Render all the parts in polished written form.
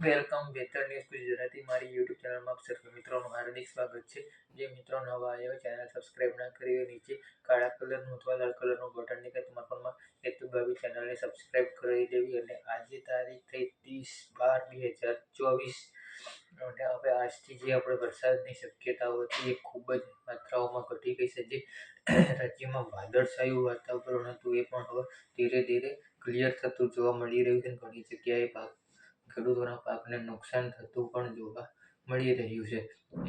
Welcome બેતર news Gujarati મારી YouTube ચેનલમાં આપ સર્વ મિત્રોનું હાર્દિક સ્વાગત છે। જે મિત્રો નવા આવ્યા ચેનલ સબસ્ક્રાઇબ ના કરી હોય નીચે કાળા કલરનું અથવા લાલ કલરનું બટન દેખાય તમારા ફોનમાં એ દબાવી ચેનલને સબસ્ક્રાઇબ કરી દેવી। અને આજે તારીખ થઈ 30/12/2024 અને હવે આજથી જે આપણે વરસાદની શક્યતાઓ હતી એ ખૂબ જ માત્રાઓમાં ઘટી ગઈ છે। જે રાજ્યમાં વાદળછાયું વાતાવરણ હતું એ પણ હવે ધીરે ધીરે ક્લિયર થતું જોવા મળી રહ્યું છે। ઘણી જગ્યાએ ખેડૂતોના પાકને નુકસાન થતું પણ જોવા મળી રહ્યું છે।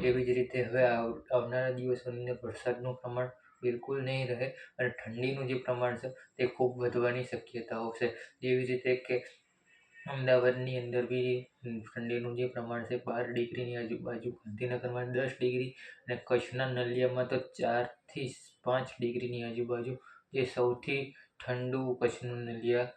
એવી જ રીતે હવે આવનારા દિવસોની અંદર વરસાદનું પ્રમાણ બિલકુલ નહીં રહે અને ઠંડીનું જે પ્રમાણ છે તે ખૂબ વધવાની શક્યતાઓ છે। જેવી રીતે કે અમદાવાદની અંદર બી ઠંડીનું જે પ્રમાણ છે 12 ડિગ્રીની આજુબાજુ, ગાંધીનગરમાં 10 ડિગ્રી અને કચ્છના નલિયામાં તો 4 થી 5 ડિગ્રીની આજુબાજુ જે સૌથી ઠંડુ કચ્છનું નલિયા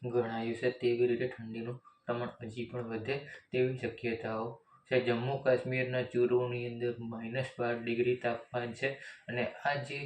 ગણાયું છે। તેવી રીતે ઠંડીનું પ્રમાણ હજી પણ વધે તેવી શક્યતાઓ છે। જમ્મુ કાશ્મીરના ચૂરુની અંદર -12 ડિગ્રી તાપમાન છે અને આ જે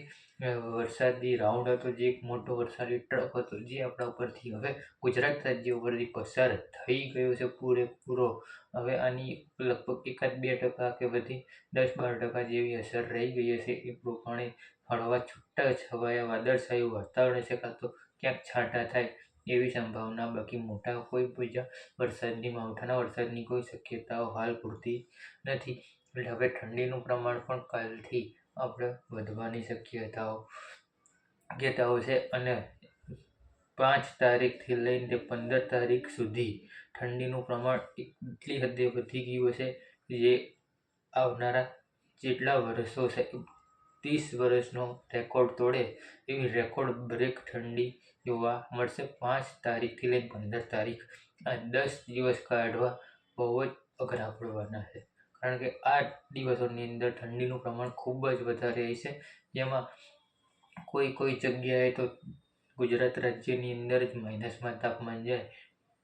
વરસાદી રાઉન્ડ હતો, જે એક મોટો વરસાદી ટ્રફ હતો જે આપણા ઉપરથી હવે ગુજરાત રાજ્ય ઉપરથી પસાર થઈ ગયો છે પૂરેપૂરો। હવે આની લગભગ 1-2% કે વધી 10-12% જેવી અસર રહી ગઈ હશે। એ પ્રમાણે હળવા છૂટા છવાયા વાદળછાયું વાતાવરણ છે, કાં તો ક્યાંક છાંટા થાય એવી સંભાવના, બાકી મોટા કોઈ બીજા માવઠાના વરસાદની કોઈ શક્યતાઓ હાલ પૂરતી નથી। એટલે હવે ઠંડીનું પ્રમાણ પણ કાલથી આપણે વધવાની શક્યતાઓ છે અને 5 તારીખથી લઈને 15 તારીખ સુધી ઠંડીનું પ્રમાણ એટલી હદે વધી ગયું હશે જે આવનારા જેટલા વર્ષો છે 30 વર્ષનો રેકોર્ડ તોડે એવી રેકોર્ડ બ્રેક ઠંડી જોવા મળશે 5 તારીખથી લઈને 15 તારીખ। આ 10 દિવસ કાઢવા બહુ જ અઘરા પડવાના છે, કારણ કે આ દિવસોની અંદર ઠંડીનું પ્રમાણ ખૂબ જ વધારે રહેશે। જેમાં કોઈ જગ્યાએ તો ગુજરાત રાજ્યની અંદર જ માઇનસમાં તાપમાન જાય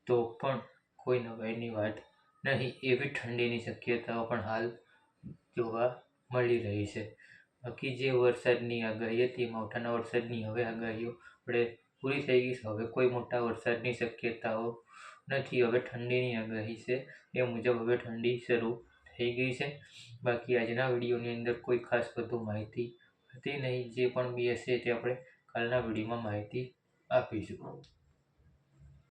તો પણ કોઈ નવાઈની વાત નહીં, એવી ઠંડીની શક્યતાઓ પણ હાલ જોવા મળી રહી છે। બાકી જે વરસાદની આગાહી હતી, માવઠાના વરસાદની, હવે આગાહીઓ આપણે પૂરી થઈ ગઈ છે। હવે કોઈ મોટા વરસાદની શક્યતાઓ નથી, હવે ઠંડીની આગાહી છે એ મુજબ હવે ઠંડી શરૂ થઈ ગઈ છે। બાકી આજના વિડીયોની અંદર કોઈ ખાસ વધુ માહિતી હતી નહીં, જે પણ બી હશે તે આપણે કાલના વિડીયોમાં માહિતી આપીશું।